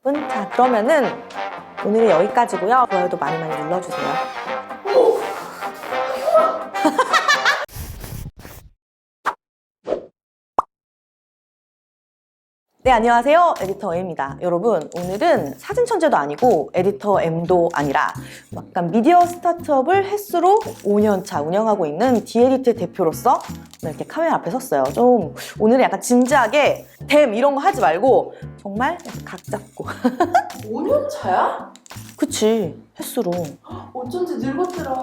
자, 그러면은 오늘은 여기까지고요. 좋아요도 많이 눌러주세요. 네, 안녕하세요. 에디터 M입니다. 여러분, 오늘은 사진 천재도 아니고 에디터 M도 아니라 약간 미디어 스타트업을 횟수로 5년차 운영하고 있는 디에디트의 대표로서 오늘 이렇게 카메라 앞에 섰어요. 좀 오늘은 약간 진지하게 댐 이런 거 하지 말고 정말 각 잡고 5년 차야? 그치, 횟수로. 어쩐지 늙었더라.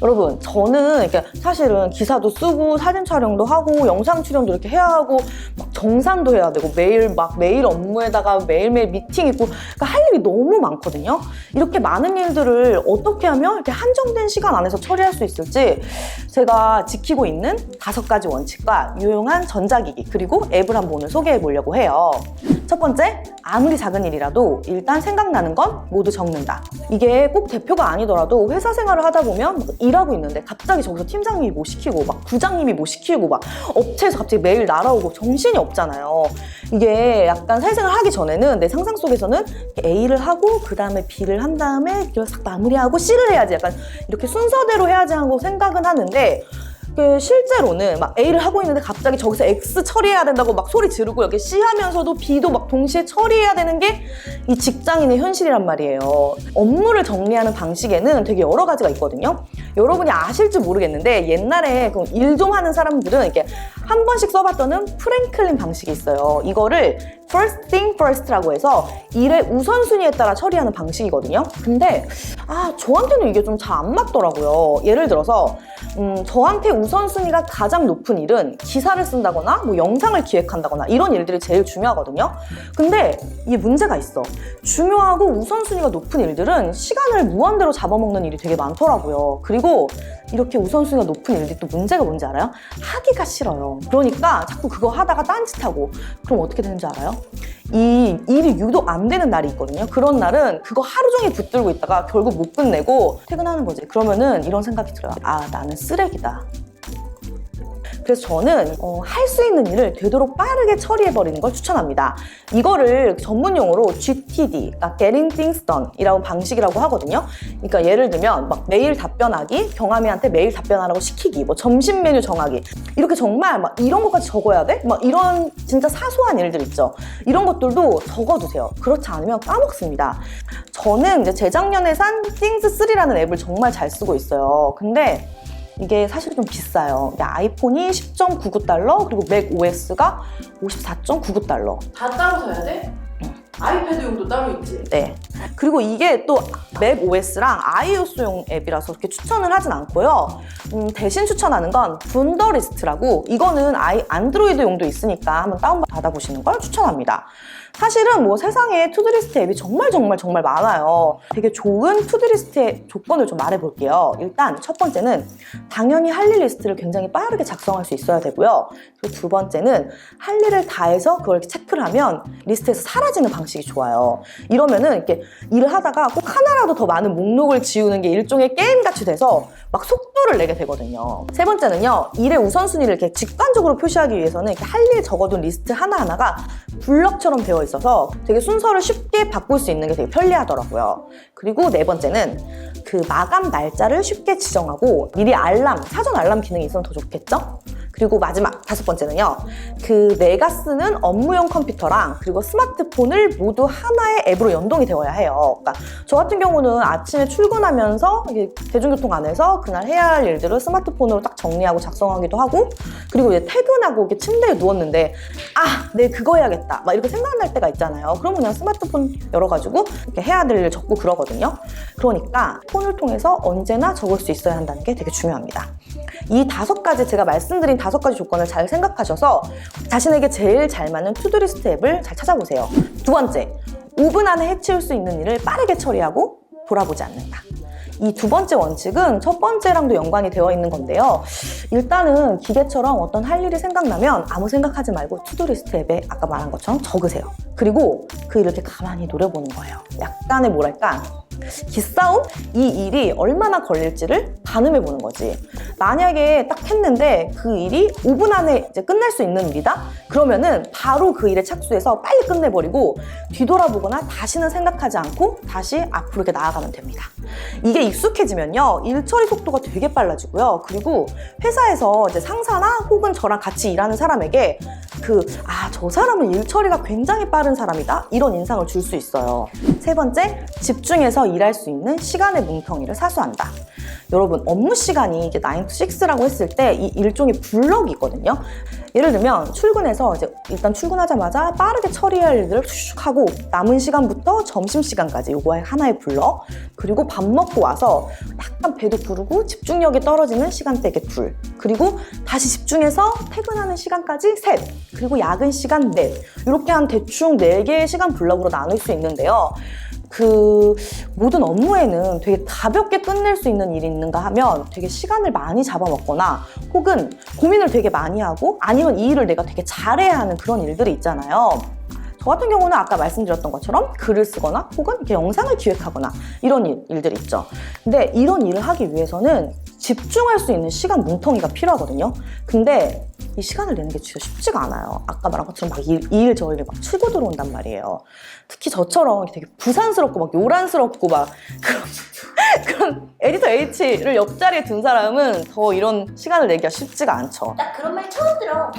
여러분, 저는 이렇게 사실은 기사도 쓰고 사진 촬영도 하고 영상 출연도 이렇게 해야 하고 막 정산도 해야 되고 매일 업무에다가 매일매일 미팅 있고 그러니까 할 일이 너무 많거든요. 이렇게 많은 일들을 어떻게 하면 이렇게 한정된 시간 안에서 처리할 수 있을지 제가 지키고 있는 5가지 원칙과 유용한 전자기기 그리고 앱을 한번 오늘 소개해 보려고 해요. 첫 번째, 아무리 작은 일이라도 일단 생각나는 건 모두 적는다. 이게 꼭 대표가 아니더라도 회사 생활을 하다 보면 막 일하고 있는데 갑자기 저기서 팀장님이 뭐 시키고 막 부장님이 뭐 시키고 막 업체에서 갑자기 메일 날아오고 정신이 없잖아요. 이게 약간 사회생활 하기 전에는 내 상상 속에서는 A를 하고 그 다음에 B를 한 다음에 이걸 싹 마무리하고 C를 해야지 약간 이렇게 순서대로 해야지 하고 생각은 하는데 실제로는 막 A를 하고 있는데 갑자기 저기서 X 처리해야 된다고 막 소리 지르고 이렇게 C 하면서도 B도 막 동시에 처리해야 되는 게 이 직장인의 현실이란 말이에요. 업무를 정리하는 방식에는 되게 여러 가지가 있거든요. 여러분이 아실지 모르겠는데 옛날에 일 좀 하는 사람들은 이렇게 한 번씩 써봤던 프랭클린 방식이 있어요. 이거를 first thing first라고 해서 일의 우선순위에 따라 처리하는 방식이거든요. 근데 저한테는 이게 좀 잘 안 맞더라고요. 예를 들어서 저한테 우선순위가 가장 높은 일은 기사를 쓴다거나 뭐 영상을 기획한다거나 이런 일들이 제일 중요하거든요. 근데 이게 문제가 있어. 중요하고 우선순위가 높은 일들은 시간을 무한대로 잡아먹는 일이 되게 많더라고요. 그리고 이렇게 우선순위가 높은 일들이 또 문제가 뭔지 알아요? 하기가 싫어요. 그러니까 자꾸 그거 하다가 딴짓하고 그럼 어떻게 되는지 알아요? 이 일이 유독 안 되는 날이 있거든요. 그런 날은 그거 하루 종일 붙들고 있다가 결국 못 끝내고 퇴근하는 거지. 그러면은 이런 생각이 들어요. 나는 쓰레기다. 그래서 저는 할 수 있는 일을 되도록 빠르게 처리해버리는 걸 추천합니다. 이거를 전문용어로 GTD, 그러니까 Getting Things Done 이라는 방식이라고 하거든요. 그러니까 예를 들면 막 메일 답변하기, 경아미한테 메일 답변하라고 시키기, 뭐 점심 메뉴 정하기 이렇게 정말 막 이런 것까지 적어야 돼? 막 이런 진짜 사소한 일들 있죠. 이런 것들도 적어두세요. 그렇지 않으면 까먹습니다. 저는 이제 재작년에 산 Things3라는 앱을 정말 잘 쓰고 있어요. 근데 이게 사실 좀 비싸요. 아이폰이 10.99달러 그리고 맥 OS가 54.99달러. 다 따로 사야 돼? 아이패드용도 따로 있지? 네. 그리고 이게 또 맥 OS랑 iOS용 앱이라서 그렇게 추천을 하진 않고요. 대신 추천하는 건 분더리스트라고 이거는 안드로이드용도 있으니까 한번 다운받아보시는 걸 추천합니다. 사실은 뭐 세상에 투두리스트 앱이 정말 많아요. 되게 좋은 투두리스트의 조건을 좀 말해볼게요. 일단 첫 번째는 당연히 할 일 리스트를 굉장히 빠르게 작성할 수 있어야 되고요. 그리고 두 번째는 할 일을 다 해서 그걸 체크를 하면 리스트에서 사라지는 방식이 좋아요. 이러면은 이렇게 일을 하다가 꼭 하나라도 더 많은 목록을 지우는 게 일종의 게임같이 돼서 막 속도를 내게 되거든요. 세 번째는요, 일의 우선순위를 이렇게 직관적으로 표시하기 위해서는 이렇게 할 일 적어둔 리스트 하나하나가 블럭처럼 되어 있어서 되게 순서를 쉽게 바꿀 수 있는 게 되게 편리하더라고요. 그리고 네 번째는 그 마감 날짜를 쉽게 지정하고 미리 사전 알람 기능이 있으면 더 좋겠죠? 그리고 마지막 5번째는요, 내가 쓰는 업무용 컴퓨터랑 그리고 스마트폰을 모두 하나의 앱으로 연동이 되어야 해요. 그러니까 저 같은 경우는 아침에 출근하면서 대중교통 안에서 그날 해야 할 일들을 스마트폰으로 딱 정리하고 작성하기도 하고, 그리고 이제 퇴근하고 이렇게 침대에 누웠는데 내일 그거 해야겠다 막 이렇게 생각날 때가 있잖아요. 그러면 그냥 스마트폰 열어가지고 이렇게 해야 될 일 적고 그러거든요. 그러니까 폰을 통해서 언제나 적을 수 있어야 한다는 게 되게 중요합니다. 이 5가지 제가 말씀드린 5가지 조건을 잘 생각하셔서 자신에게 제일 잘 맞는 투두리스트 앱을 잘 찾아보세요. 두 번째, 5분 안에 해치울 수 있는 일을 빠르게 처리하고 돌아보지 않는다. 이 두 번째 원칙은 첫 번째랑도 연관이 되어 있는 건데요. 일단은 기계처럼 어떤 할 일이 생각나면 아무 생각하지 말고 투두리스트 앱에 아까 말한 것처럼 적으세요. 그리고 그 일을 이렇게 가만히 노려보는 거예요. 약간의 뭐랄까 기싸움? 이 일이 얼마나 걸릴지를 가늠해보는 거지. 만약에 딱 했는데 그 일이 5분 안에 이제 끝낼 수 있는 일이다? 그러면은 바로 그 일에 착수해서 빨리 끝내버리고 뒤돌아보거나 다시는 생각하지 않고 다시 앞으로 이렇게 나아가면 됩니다. 이게 익숙해지면요, 일 처리 속도가 되게 빨라지고요. 그리고 회사에서 이제 상사나 혹은 저랑 같이 일하는 사람에게 저 사람은 일 처리가 굉장히 빠른 사람이다? 이런 인상을 줄 수 있어요. 세 번째, 집중해서 일할 수 있는 시간의 뭉텅이를 사수한다. 여러분, 업무 시간이 이게 9 to 6라고 했을 때 이 일종의 블럭이 있거든요. 예를 들면 출근해서 이제 일단 출근하자마자 빠르게 처리할 일들을 슉슉 하고 남은 시간부터 점심시간까지 요거 하나의 블럭, 그리고 밥 먹고 와서 약간 배도 부르고 집중력이 떨어지는 시간대에 둘, 그리고 다시 집중해서 퇴근하는 시간까지 셋, 그리고 야근 시간 넷, 이렇게 한 대충 4개의 시간 블럭으로 나눌 수 있는데요. 그 모든 업무에는 되게 가볍게 끝낼 수 있는 일이 있는가 하면 되게 시간을 많이 잡아먹거나 혹은 고민을 되게 많이 하고 아니면 이 일을 내가 되게 잘해야 하는 그런 일들이 있잖아요. 저 같은 경우는 아까 말씀드렸던 것처럼 글을 쓰거나 혹은 이렇게 영상을 기획하거나 이런 일들이 있죠. 근데 이런 일을 하기 위해서는 집중할 수 있는 시간 뭉텅이가 필요하거든요. 근데 이 시간을 내는 게 진짜 쉽지가 않아요. 아까 말한 것처럼 막 이 일 저 일을 막 치고 들어온단 말이에요. 특히 저처럼 되게 부산스럽고 막 요란스럽고 막 그런 에디터 H를 옆자리에 둔 사람은 더 이런 시간을 내기가 쉽지가 않죠. 나 그런 말 처음 들어.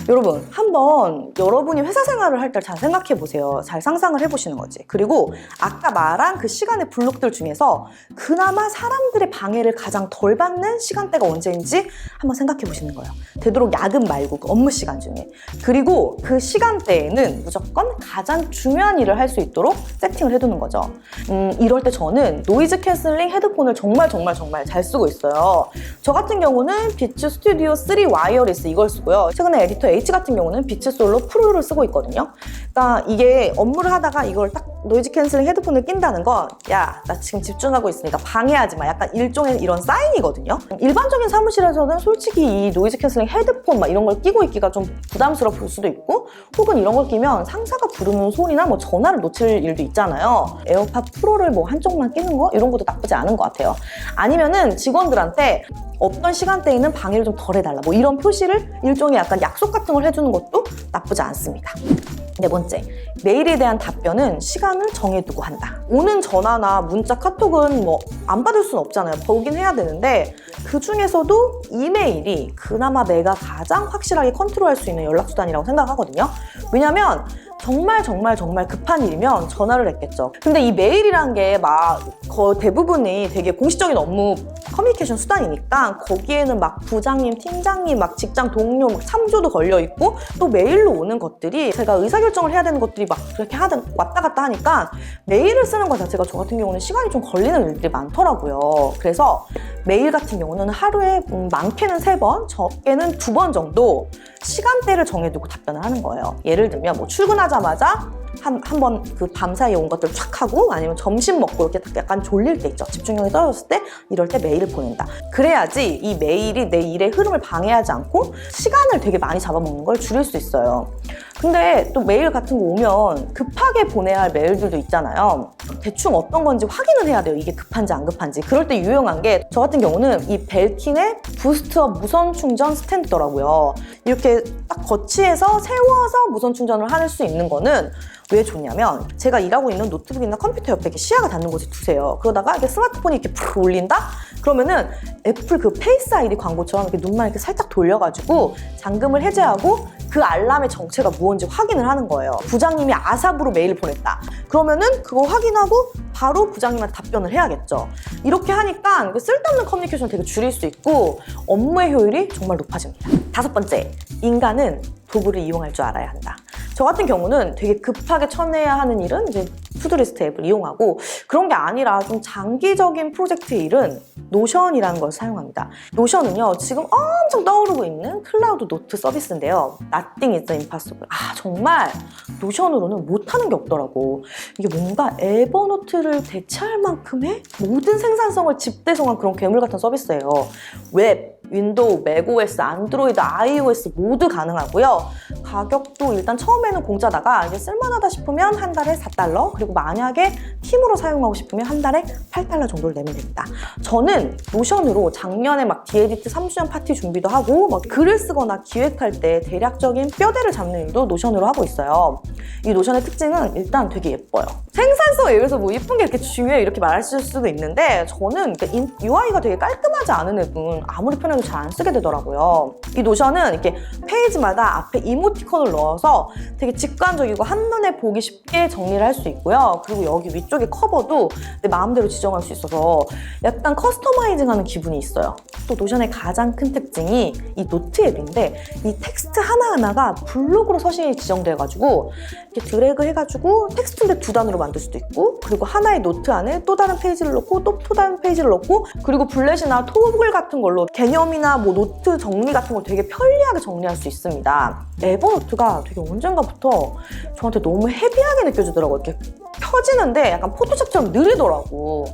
여러분, 한번 여러분이 회사 생활을 할 때 잘 생각해 보세요. 잘 상상을 해보시는 거지. 그리고 아까 말한 그 시간의 블록들 중에서 그나마 사람들의 방해를 가장 덜 받는 시간대가 언제인지 한번 생각해 보시는 거예요. 되도록 야근 말고 그 업무 시간 중에. 그리고 그 시간대에는 무조건 가장 중요한 일을 할 수 있도록 세팅을 해두는 거죠. 이럴 때 저는 노이즈 캔슬링 헤드폰을 정말 잘 쓰고 있어요. 저 같은 경우는 비츠 스튜디오 3 와이어리스 이걸 쓰고요. 최근에 에디터 H 같은 경우는 비츠 솔로 프로를 쓰고 있거든요. 그러니까 이게 업무를 하다가 이걸 딱 노이즈 캔슬링 헤드폰을 낀다는 건 야, 나 지금 집중하고 있으니까 방해하지 마. 약간 일종의 이런 사인이거든요. 일반적인 사무실에서는 솔직히 이 노이즈 캔슬링 헤드폰 막 이런 걸 끼고 있기가 좀 부담스러울 수도 있고 혹은 이런 걸 끼면 상사가 부르는 소리나 뭐 전화를 놓칠 일도 있잖아요. 에어팟 프로를 뭐 한쪽만 끼는 거 이런 것도 나쁘지 않은 것 같아요. 아니면은 직원들한테 어떤 시간대에는 방해를 좀 덜 해달라 뭐 이런 표시를 일종의 약간 약속 같은 걸 해주는 것도 나쁘지 않습니다. 네 번째, 메일에 대한 답변은 시간을 정해두고 한다. 오는 전화나 문자, 카톡은 뭐 안 받을 수는 없잖아요. 보긴 해야 되는데 그 중에서도 이메일이 그나마 내가 가장 확실하게 컨트롤할 수 있는 연락수단이라고 생각하거든요. 왜냐면 정말 급한 일이면 전화를 했겠죠. 근데 이 메일이란 게 막 대부분이 되게 공식적인 업무 커뮤니케이션 수단이니까 거기에는 막 부장님, 팀장님, 막 직장 동료, 막 참조도 걸려있고 또 메일로 오는 것들이 제가 의사결정을 해야 되는 것들이 막 그렇게 왔다 갔다 하니까 메일을 쓰는 것 자체가 저 같은 경우는 시간이 좀 걸리는 일들이 많더라고요. 그래서 메일 같은 경우는 하루에 많게는 3번, 적게는 2번 정도 시간대를 정해두고 답변을 하는 거예요. 예를 들면 뭐 출근하자마자 한번 그 밤사이에 온 것들 쫙 하고 아니면 점심 먹고 이렇게 약간 졸릴 때 있죠. 집중력이 떨어졌을 때 이럴 때 메일을 보낸다. 그래야지 이 메일이 내 일의 흐름을 방해하지 않고 시간을 되게 많이 잡아먹는 걸 줄일 수 있어요. 근데 또 메일 같은 거 오면 급하게 보내야 할 메일들도 있잖아요. 대충 어떤 건지 확인을 해야 돼요. 이게 급한지 안 급한지. 그럴 때 유용한 게 저 같은 경우는 이 벨킨의 부스트업 무선 충전 스탠드더라고요. 이렇게 딱 거치해서 세워서 무선 충전을 할 수 있는 거는 왜 좋냐면 제가 일하고 있는 노트북이나 컴퓨터 옆에 이렇게 시야가 닿는 곳에 두세요. 그러다가 이렇게 스마트폰이 이렇게 푹 올린다? 그러면은 애플 그 페이스 아이디 광고처럼 이렇게 눈만 이렇게 살짝 돌려가지고 잠금을 해제하고 그 알람의 정체가 무언지 확인을 하는 거예요. 부장님이 아삽으로 메일을 보냈다. 그러면은 그거 확인하고 바로 부장님한테 답변을 해야겠죠. 이렇게 하니까 쓸데없는 커뮤니케이션을 되게 줄일 수 있고 업무의 효율이 정말 높아집니다. 5번째, 인간은 도구를 이용할 줄 알아야 한다. 저 같은 경우는 되게 급하게 쳐내야 하는 일은 이제 투두리스트 앱을 이용하고 그런 게 아니라 좀 장기적인 프로젝트의 일은 노션이라는 걸 사용합니다. 노션은요, 지금 엄청 떠오르고 있는 클라우드 노트 서비스인데요. Nothing is impossible. 정말 노션으로는 못하는 게 없더라고. 이게 뭔가 에버노트를 대체할 만큼의 모든 생산성을 집대성한 그런 괴물 같은 서비스예요. 웹, 윈도우, 맥OS, 안드로이드, iOS 모두 가능하고요. 가격도 일단 처음에는 공짜다가 이제 쓸만하다 싶으면 한 달에 4달러, 그리고 만약에 팀으로 사용하고 싶으면 한 달에 8달러 정도를 내면 됩니다. 저는 노션으로 작년에 막 디에디트 3주년 파티 준비도 하고 막 글을 쓰거나 기획할 때 대략적인 뼈대를 잡는 일도 노션으로 하고 있어요. 이 노션의 특징은 일단 되게 예뻐요. 생산성에 의해서 뭐 예쁜 게 이렇게 중요해 이렇게 말하실 수도 있는데 저는 UI가 되게 깔끔하지 않은 앱은 아무리 편해도 잘 안 쓰게 되더라고요. 이 노션은 이렇게 페이지마다 앞에 이모티콘을 넣어서 되게 직관적이고 한눈에 보기 쉽게 정리를 할 수 있고요. 그리고 여기 위쪽에 커버도 내 마음대로 지정할 수 있어서 약간 커스터마이징하는 기분이 있어요. 또 노션의 가장 큰 특징이 이 노트 앱인데 이 텍스트 하나하나가 블록으로 서식이 지정돼가지고 이렇게 드래그 해가지고 텍스트인데 두 단으로 만들 수도 있고 그리고 하나의 노트 안에 또 다른 페이지를 넣고 또 다른 페이지를 넣고 그리고 블렛이나 토글 같은 걸로 개념이나 뭐 노트 정리 같은 걸 되게 편리하게 정리할 수 있습니다. 에버노트가 되게 언젠가부터 저한테 너무 헤비하게 느껴지더라고요. 이렇게 펴지는데 약간 포토샵처럼 느리더라고.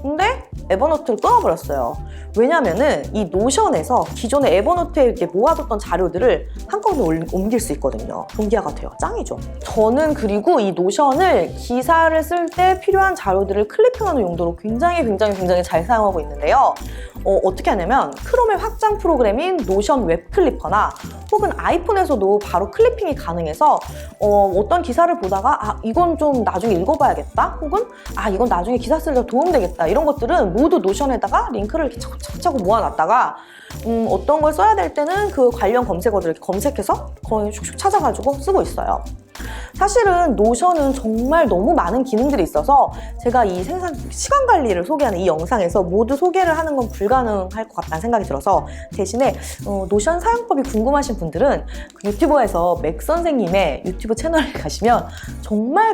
근데 에버노트를 끊어버렸어요. 왜냐면은 이 노션에서 기존의 에버노트에 이렇게 모아뒀던 자료들을 한꺼번에 옮길 수 있거든요. 동기화가 돼요. 짱이죠. 저는 그리고 이 노션을 기사를 쓸 때 필요한 자료들을 클리핑하는 용도로 굉장히 잘 사용하고 있는데요. 어떻게 하냐면 크롬의 확장 프로그램인 노션 웹 클리퍼나 혹은 아이폰에서도 바로 클리핑이 가능해서 어떤 기사를 보다가 이건 좀 나중에 읽어봐야겠다 혹은 이건 나중에 기사 쓸 때 도움되겠다 이런 것들은 모두 노션에다가 링크를 이렇게 차곡차곡 모아놨다가 어떤 걸 써야 될 때는 그 관련 검색어들을 이렇게 검색해서 거의 슉슉 찾아가지고 쓰고 있어요. 사실은 노션은 정말 너무 많은 기능들이 있어서 제가 이 시간 관리를 소개하는 이 영상에서 모두 소개를 하는 건 불가능할 것 같다는 생각이 들어서 대신에 노션 사용법이 궁금하신 분들은 그 유튜버에서 맥 선생님의 유튜브 채널에 가시면 정말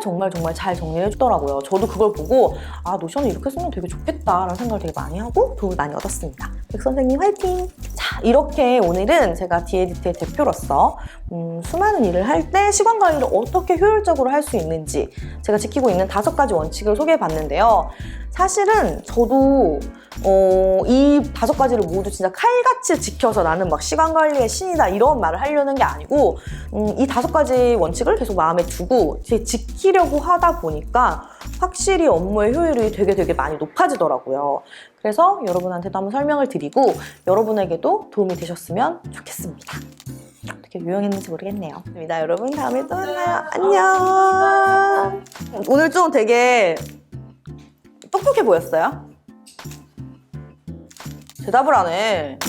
잘 정리해 주더라고요. 저도 그걸 보고 노션을 이렇게 쓰면 되게 좋겠다라는 생각을 되게 많이 하고 도움을 많이 얻었습니다. 맥 선생님 화이팅! 자, 이렇게 오늘은 제가 디에디트의 대표로서 수많은 일을 할 때 시간 관리를 어떻게 효율적으로 할 수 있는지 제가 지키고 있는 5가지 원칙을 소개해 봤는데요. 사실은 저도 이 5가지를 모두 진짜 칼같이 지켜서 나는 막 시간 관리의 신이다 이런 말을 하려는 게 아니고 이 5가지 원칙을 계속 마음에 두고 지키려고 하다 보니까 확실히 업무의 효율이 되게 많이 높아지더라고요. 그래서 여러분한테도 한번 설명을 드리고 여러분에게도 도움이 되셨으면 좋겠습니다. 어떻게 유용했는지 모르겠네요. 여러분 다음에 또 만나요. 안녕. 오늘 좀 되게 똑똑해 보였어요? 대답을 안 해.